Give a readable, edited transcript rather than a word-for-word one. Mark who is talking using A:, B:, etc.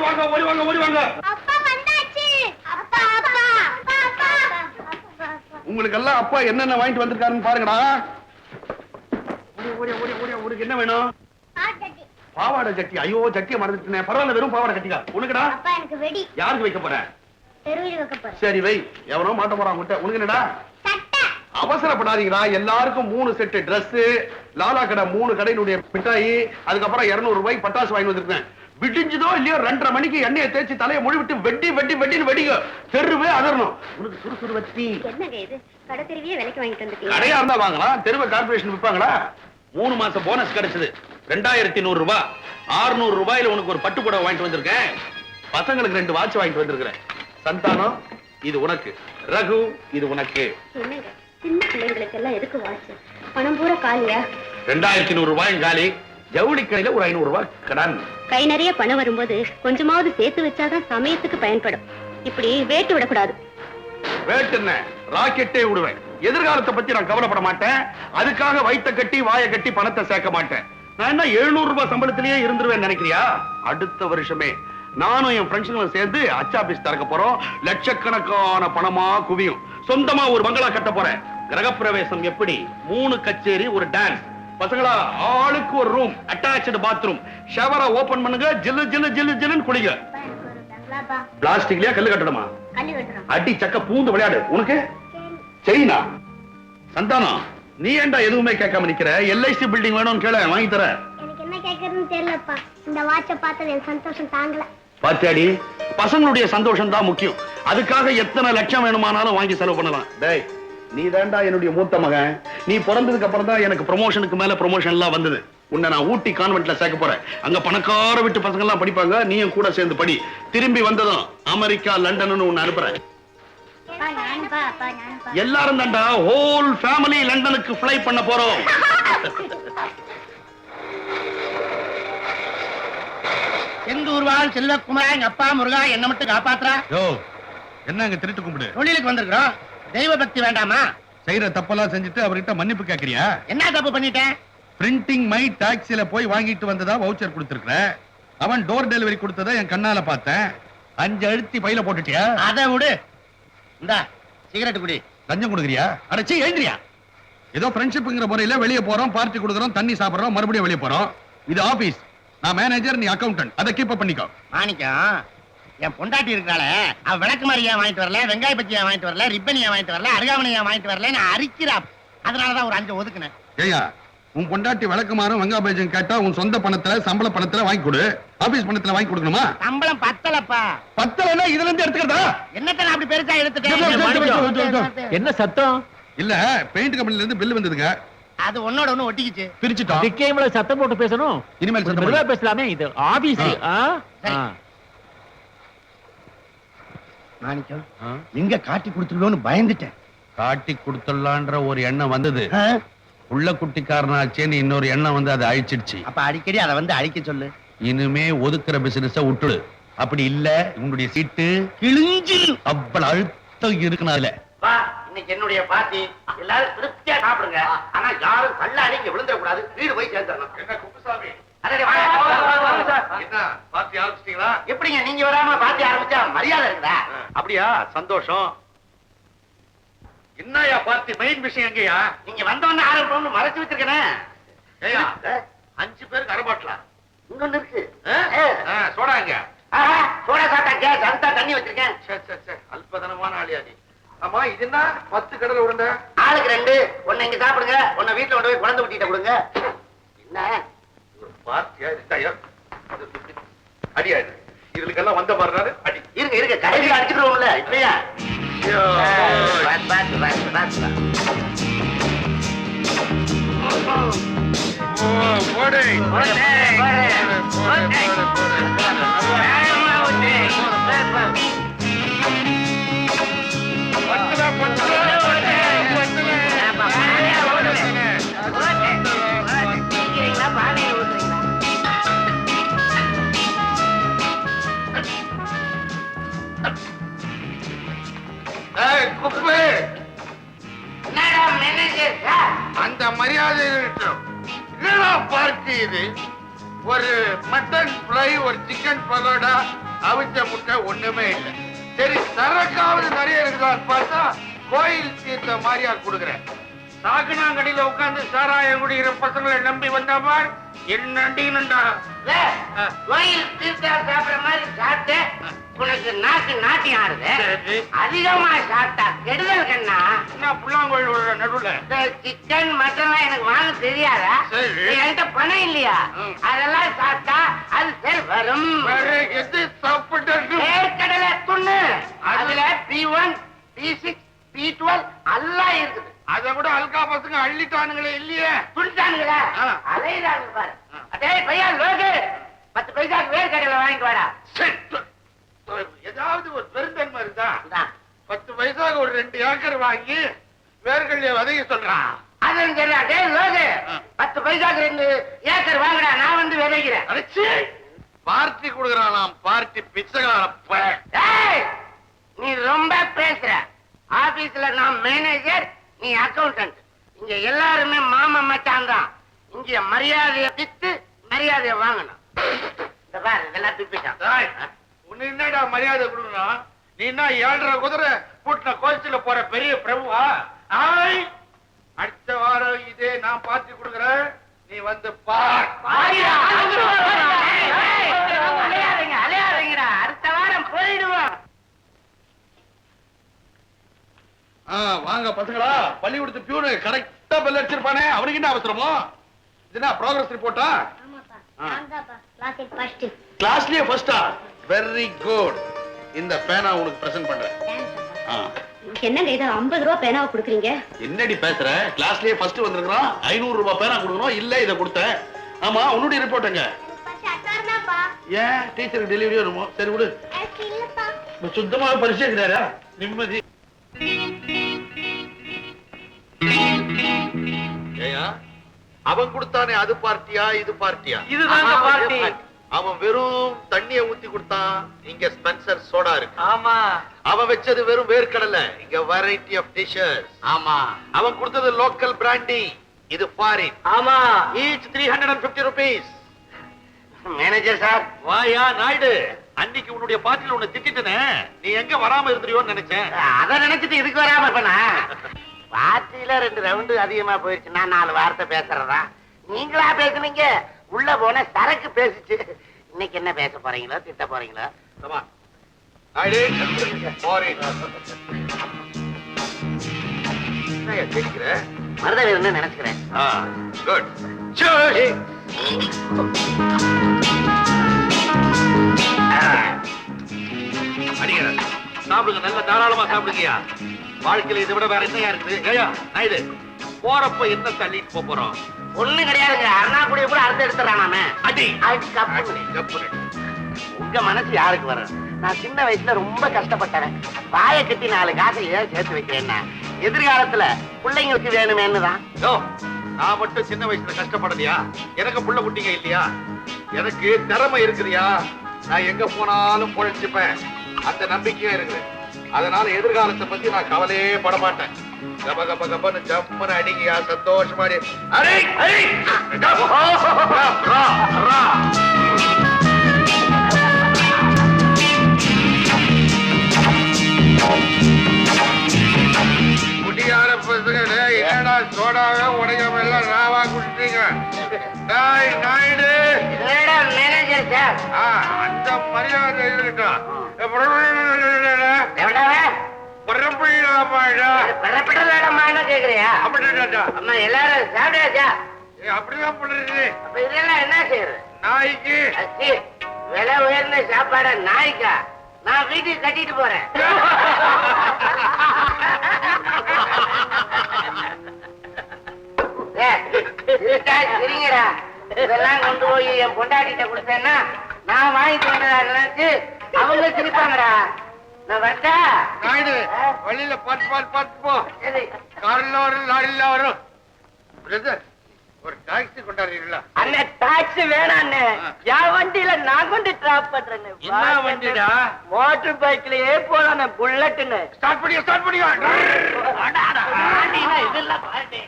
A: வாங்க ஓடி வாங்க ஓடி வாங்க.
B: அப்பா வந்தாச்சு. அப்பா அப்பா அப்பா அப்பா.
A: உங்களுக்கு எல்லாம் அப்பா என்னென்ன வாங்கிட்டு வந்திருக்காருன்னு பாருங்கடா. ஓடி ஓடி ஓடி உங்களுக்கு என்ன வேணும்? பாவாடை சட்டி. ஐயோ சட்டியை மறந்துட்டேன். பரவாயில்ல வெறும் பாவாடை கட்டிக்கா. உனக்குடா?
B: அப்பா எனக்கு வெடி.
A: யாருக்கு வைக்க போற?
B: தெருவில் வைக்க போறேன்.
A: சரி வை. எவனோ மாட்ட போறான் உன்கிட்ட. உனக்கு என்னடா?
B: சட்டை.
A: அவசரப்படாதீங்கடா. எல்லாருக்கும் 3 செட் Dress, லாலா கடை 3 கடையினுடைய மிட்டாய், அதுக்கப்புறம் 200 ரூபாய் பட்டாசு வாங்கி வந்திருக்கேன். விடிஞ்சதோ இல்லையோ 2:30 மணிக்கு எண்ணெயை தேய்ச்சி தலையை மொழி விட்டு வெட்டி வெட்டி வெட்டின்னு வெடிங்க. தெருவே அதரணும். உனக்கு சுறுசுறு வச்சி.
B: என்னங்க இது? கடை தெருவியே விலைக்கு வாங்கிட்டு வந்துட்டீங்க.
A: கடையா இருந்தா வாங்கலாம். தெருவை கார்பரேஷன் விற்பாங்களா? 3 மாசம் போனஸ் கிடைச்சது. 2100 ரூபாய். 600 ரூபாயில உனக்கு ஒரு பட்டு புடவை வாங்கிட்டு வந்திருக்கேன். பசங்களுக்கு 2 வாட்ச் வாங்கிட்டு வந்திருக்கிறேன். சந்தானம் இது உனக்கு, ரகு இது உனக்கு.
B: என்னங்க சின்ன பிள்ளைங்களுக்கு எல்லாம் எதுக்கு வாட்ச்? பணம் பூரா காலியா?
A: 2100 ரூபாயும் காலி. ஜவுளி கடையில ஒரு 500 ரூபாய் கடன்.
B: கை நிறைய பணம் வரும்போது கொஞ்சமாவது சேர்த்து வச்சாதான் சமயத்துக்கு பயன்படும். இப்படி வேட்டு விடக்கூடாது.
A: வேட்டு என்ன, ராக்கெட்டே விடுவேன். எதிர்காலத்தை பத்தி நான் கவலைப்பட மாட்டேன். அதுக்காக வயித்தை கட்டி வாயை கட்டி பணத்தை சேர்க்க மாட்டேன். நான் என்ன 700 ரூபாய் சம்பளத்திலேயே இருந்துருவேன் நினைக்கிறியா? அடுத்த வருஷமே நானும் என் ஃப்ரெண்ட்ஸுங்களும் சேர்ந்து அச்சாபீஸ் திறக்க போறோம். லட்சக்கணக்கான பணமா குவியும். சொந்தமா ஒரு பங்களா கட்ட போறேன். கிரகப்பிரவேசம் எப்படி? 3 கச்சேரி, ஒரு டான்ஸ். பசங்களா ஆளுக்கு ஒரு ரூம், அட்டாச்டு பாத்ரூம். ஷவரை ஓபன் பண்ணுங்க, ஜில்லு ஜில்லு ஜில்லு ஜில்லுன்னு குளிங்க. பிளாஸ்டிக்லயா கல்லு கட்டணுமா? அடி சக்க பூந்து விளையாடு. உனக்கு செயினா? சந்தானம் நீ ஏன்டா எதுவுமே கேட்காம நிக்கிற? எல்ஐசி பில்டிங் வேணும்னு கேள, வாங்கி தர.
B: எனக்கு என்ன கேக்குறதுன்னு தெரியலப்பா. இந்த வாட்சை பார்த்தது எனக்கு சந்தோஷம் தாங்கல.
A: பாத்தியாடி, பசங்களுடைய சந்தோஷம் தான் முக்கியம். அதுக்காக எத்தனை லட்சம் வேணுமானாலும் வாங்கி செலவு பண்ணலாம். டேய் நீ தாண்டா என்னுடைய மூத்த மகன். நீ பிறந்ததுக்கு அப்புறம் தான் எனக்கு ப்ரமோஷனுக்கு மேல ப்ரமோஷன் எல்லாம் வந்தது. உன்னை நான் ஊட்டி கான்வென்ட்ல சேர்க்க போறேன். அங்க பணக்கார வீட்டு பசங்க எல்லாம் படிப்பாங்க. நீயும் கூட சேர்ந்து படி. திரும்பி வந்ததும் அமெரிக்கா, லண்டன்னு உன்னை அனுப்புறேன். எல்லாரும் தாண்டா ஹோல் ஃபேமிலி லண்டனுக்கு ஃப்ளை பண்ண போறோம்.
C: எந்தூர் வாழ் செல்வகுமாரா, எங்க அப்பா முருகா என்ன மட்டும் காப்பாத்துறா.
A: என்னங்க திருட்டு கும்பிடு?
C: தொழிலுக்கு வந்திருக்கிறோம். தெய்வ பக்தி வேண்டாமா?
A: செய்யற தப்பெல்லாம் செஞ்சுட்டு அவர்கிட்ட மன்னிப்பு கேக்குறியா?
C: என்ன தப்பு பண்ணிட்டேன்?
A: பிரிண்டிங் மை டாக்ஸில போய் வாங்கிட்டு வந்ததா வவுச்சர் கொடுத்திருக்கிற. அவன் டோர் டெலிவரி கொடுத்ததா என் கண்ணால பார்த்தேன். 5 அழுத்தி பையில போட்டுட்டியா?
C: அதை விடு. இந்தா சிகரெட் குடி.
A: லஞ்சம் கொடுக்குறியா? அடச்சி எழுந்திரியா. ஏதோ ஃப்ரெண்ட்ஷிப்ங்கிற முறையில வெளியே போறோம், பார்ட்டி கொடுக்குறோம், தண்ணி சாப்பிடுறோம், மறுபடியும் வெளியே போறோம். இது ஆபீஸ். நான் மேனேஜர், நீ அக்கவுண்டன்ட். அதை கீப் அப் பண்ணிக்கோ.
C: மாணிக்கம், என் பொண்டாட்டி இருக்கிறாளே, அவ விளக்கு மாதிரி ஏன் வாங்கிட்டு வரல, வெங்காய பச்சி ஏன் வாங்கிட்டு வரல, ரிப்பன் ஏன் வாங்கிட்டு வரல, அருகாமனை ஏன் வாங்கிட்டு வரல, நான் அரிக்கிறா. அதனாலதான் ஒரு 5 ஒதுக்குனேன்.
A: ஏயா உன் பொண்டாட்டி விளக்குமாறும் வெங்காய பஜ்ஜியும் கேட்டா உன் சொந்த பணத்துல, சம்பள பணத்துல வாங்கி கொடு. ஆபீஸ் பணத்துல வாங்கி கொடுக்கணுமா?
C: சம்பளம் பத்தலப்பா.
A: பத்தலன்னா இதுல இருந்து எடுத்துக்கிறதா?
C: என்னத்த அப்படி பெருசா எடுத்துட்டேன்?
D: என்ன சத்தம்?
A: இல்ல பெயிண்ட் கம்பெனில இருந்து பில் வந்ததுங்க.
C: அது ஒன்னோட ஒண்ணு ஒட்டிக்கிச்சு.
A: பிரிச்சுட்டோம்.
D: டிக்கேம்ல சத்தம் போட்டு பேசணும்.
A: இனிமேல் சத்தம்
D: மெதுவா பேசலாமே. இது ஆபீஸ்.
C: மாணிக்கம், எங்க காட்டி கொடுத்துருவோன்னு பயந்துட்டேன்.
A: காட்டி கொடுத்துடலான்ற ஒரு எண்ணம் வந்தது. உள்ள குட்டிக்காரனாச்சேன்னு இன்னொரு எண்ணம் வந்து அதை அழிச்சிடுச்சு.
C: அப்ப அடிக்கடி அதை வந்து அழிக்க சொல்லு.
A: இனிமே ஒதுக்குற பிசினஸ விட்டுடு. அப்படி இல்ல உங்களுடைய சீட்டு
C: கிழிஞ்சு
A: அவ்வளவு அழுத்தம் இருக்குன்னு அதுல.
C: இன்னைக்கு என்னுடைய பாட்டி. எல்லாரும் திருப்தியா சாப்பிடுங்க. ஆனா யாரும் தள்ளாடி இங்க விழுந்துட கூடாது. வீடு போய் சேர்ந்துடணும்.
A: என்ன குப்புசாமி?
C: என்ன
A: பார்ட்டி ஆரம்பிச்சிட்டீங்களா?
C: எப்படிங்க நீங்க வராம பாட்டி ஆரம்பிச்சா மரியாதை இருக்குதா?
A: அப்படியா? சந்தோஷம். என்னையா பார்ட்டி மெயின் விஷயம் எங்கயா?
C: நீங்க வந்தவொன்னு ஆரம்பிக்கணும்னு மறைச்சு வச்சிருக்கேன்.
A: 5 பேருக்கு அரபாட்டலாம்.
C: இன்னொன்னு இருக்கு.
A: சோடா எங்க?
C: சோடா சாப்பிட்டாங்க. சந்தா தண்ணி வச்சிருக்கேன்.
A: அல்பதனமான ஆளியாதி. ஆமா இது என்ன 10 கடலை உருண்டை?
C: ஆளுக்கு 2. ஒன்னு இங்க சாப்பிடுங்க, ஒன்னு வீட்டுல கொண்டு போய் குழந்தை குட்டிட்ட கொடுங்க. என்ன
A: பார்ட்டியா இருந்தாயா? அடியா இதுக்கெல்லாம் வந்த பாருனாரு அடி.
C: இருங்க இருங்க, கடைசியில் அடிச்சுக்கிறோம்ல இல்லையா?
A: அந்த மரியாதை பார்க்கு இது ஒரு மட்டன் ஃப்ரை, ஒரு சிக்கன் பகோடா, அவிச்ச முட்டை ஒண்ணுமே இல்லை. சரி சரக்காவது நிறைய இருக்குதான்னு பார்த்தா கோயில் தீர்த்த மாரியார் கொடுக்குறேன். சாகுனாங்கடியில உட்கார்ந்து சாராயம் குடிக்கிற பசங்களை நம்பி வந்தாமா என்னண்டா
C: கோயில் தீர்த்தா சாப்பிடுற மாதிரி சாப்பிட்டு உனக்கு நாக்கு நாட்டியம் ஆடுது. அதிகமா சாப்பிட்டா கெடுதல் கண்ணா.
A: புல்லாங்கோயில் நடுவுல
C: சிக்கன் மட்டன் எனக்கு வாங்க தெரியாதா? என்கிட்ட பணம் இல்லையா? அதெல்லாம் சாப்பிட்டா அது சரி வரும்.
A: எது சாப்பிட்டு
C: கடலை துண்ணு அதுல B1 B6 B12 எல்லாம் இருக்குது.
A: அத கூட அல்கா பசங்க அள்ளிட்டானுங்களே இல்லையே.
C: துண்டானுங்களா? அலையிறாங்க பாரு. அடே பையா லோகு 10 பைசாக்கு வேர் கடையில வாங்கிட்டு வாடா.
A: ஏதாவது ஒரு பெருந்தன்மை இருந்தா 10 பைசாக்கு ஒரு 2 ஏக்கர் வாங்கி வேர்கள்ல வதக்கி சொல்றான்.
C: அதுவும் சரியா? டே லோகு 10 பைசாக்கு 2 ஏக்கர் வாங்கடா, நான் வந்து விதைக்கிறேன்.
A: பார்ட்டி கொடுக்கறானாம். பார்ட்டி பிச்சைக்கார.
C: நீ ரொம்ப பேசுற. ஆபீஸ்ல நான் மேனேஜர், நீ அக்கௌண்டன்ட். இங்க எல்லாருமே மாமா மச்சான் தான். இங்க மரியாதையை வித்து மரியாதையை வாங்கணும். இந்த பாரு இதெல்லாம் துப்பிட்டான்.
A: உன்னை என்னடா மரியாதை கொடுக்கணும்? நீ என்ன 7.5 குதிரை கூட்டின கோச்சில போற பெரிய பிரபுவா? அடுத்த வாரம் இதே நான் பார்ட்டி கொடுக்கறேன், நீ வந்து பார்.
C: அலையாதீங்கடா, அடுத்த வாரம் போயிடுவோம்.
A: வாங்க பசங்களா. பள்ளிக்கூடத்து பியூனு கரெக்டா பெல் அடிச்சிருப்பானே, அவனுக்கு என்ன அவசரமோ? இதுனா ப்ரோகிரஸ் ரிப்போர்ட்டா? கிளாஸ்லயே ஃபர்ஸ்டா? Very good. இந்த பேனா உனக்கு பிரசன்ட் பண்றேன்.
B: என்னங்க இது 50 ரூபாய் பேனாவை கொடுக்குறீங்க?
A: என்னடி பேசுற? கிளாஸ்லயே ஃபர்ஸ்ட் வந்திருக்கான். 500 ரூபாய் பேனா கொடுக்கணும். இல்ல இத கொடுத்தேன். ஆமா உன்னுடைய ரிப்போர்ட்டுங்க. ஏன் டீச்சருக்கு டெலிவரி வருமோ? சரி விடு. சுத்தமா பரிசு இருக்கிறாரா? நிம்மதி. ஏயா அவன் கொடுத்தானே அது பார்ட்டியா இது பார்ட்டியா?
D: இதுதாங்க பார்ட்டி.
A: அவன் வெறும் தண்ணிய ஊத்தி கொடுத்தான். இங்க ஸ்பென்சர் சோடா இருக்கு.
D: ஆமா.
A: அவன் வச்சது வெறும் வேர்க்கடலை. இங்க வெரைட்டி ஆஃப் டிஷஸ்.
C: ஆமா.
A: அவன் கொடுத்தது லோக்கல் பிராண்டி. இது ஃபாரின்.
D: ஆமா.
A: Each 350 rupees.
C: Manager sir.
A: வாயா நாயுடு, அன்னைக்கு உன்னுடைய பார்ட்டில உன்னை திட்டிட்டனே, நீ எங்க வராம இருந்திரியோன்னு நினைச்சேன்.
C: அத நினைச்சிட்டு இதுக்கு வராம இருப்பனா? பார்ட்டியில 2 ரவுண்டு அதிகமா போயிடுச்சு. நான் 4 வார்த்தை பேசுறதா? நீங்களா பேசுனீங்க? உள்ள போன சரக்கு பேசிச்சு. இன்னைக்கு என்ன பேச போறீங்களோ திட்ட போறீங்களோ?
A: நாயுடு ஃபாரின். என்னையா கேக்குற?
C: மருதவீரன்னு நினைச்சுக்கிறேன்.
A: குட். சரி. அடிங்க சாப்பிடுங்க, நல்ல தாராளமா சாப்பிடுங்கயா. வாழ்க்கையில இதை விட வேற என்னையா இருக்குது? ஏயா நாயுடு, போறப்ப என்ன தள்ளிட்டு போறோம்?
C: ஒண்ணும் கிடையாதுங்க. அருணாக்குடிய கூட அறுத்து எடுத்துறானாமே.
A: அடி
C: கப்பு. உங்க மனசு யாருக்கு வரும்? நான் சின்ன வயசுல ரொம்ப கஷ்டப்பட்டேன். வாயை கட்டி 4 காசை ஏன் சேர்த்து வைக்கிறேன்னா எதிர்காலத்துல பிள்ளைங்களுக்கு வேணுமேன்னுதான்.
A: நான் மட்டும் சின்ன வயசுல கஷ்டப்படலையா? எனக்கு புள்ள குட்டிங்க இல்லையா? எனக்கு திறமை இருக்குதுயா. நான் எங்க போனாலும் பொழைச்சுப்பேன். அந்த நம்பிக்கையும் இருக்குது. அதனால எதிர்காலத்தை பத்தி நான் கவலையே பட மாட்டேன். கப கப கபன்னு ஜம்முன்னு அடிங்கயா, சந்தோஷமா அடி. அடி அடி குடியார பசங்க என்னடா சோடாவே உடையாம எல்லாம் ராவா குடிச்சீங்க. Naidu
C: manager sir.
A: அந்த மரியாதை இருக்கட்டும்.
C: கேக்குறியா? அம்மா எல்லாரும் சாப்பிடாச்சா?
A: அப்படிதான் பண்றது.
C: அப்ப இதெல்லாம் என்ன செய்யறது?
A: நாய்க்கு
C: விலை உயர்ந்த சாப்பாட நாய்க்கா? நான் வீட்டுக்கு கட்டிட்டு போறேன். சரிங்கடா. இதெல்லாம் கொண்டு போய் என் பொண்டாட்டிட்ட கொடுத்தேன்னா நான் வாங்கிட்டு வந்ததா நினைச்சு அவங்க சிரிப்பாங்கடா. நான் வந்தா
A: நாயுடு வழியில பார்த்து போ.
C: சரி.
A: கார்ல வரும், லாரில வரும். பிரதர், ஒரு டாக்ஸி கொண்டாடுறீங்களா?
C: அண்ணே டாக்ஸி வேணாண்ணே. என் வண்டியில நான் கொண்டு டிராப் பண்றேன்.
A: என்ன வண்டிடா?
C: மோட்டர் பைக்லயே போலாம். புல்லட்டுன்னு
A: ஸ்டார்ட் பண்ணியா?
C: இதெல்லாம் பாருங்க.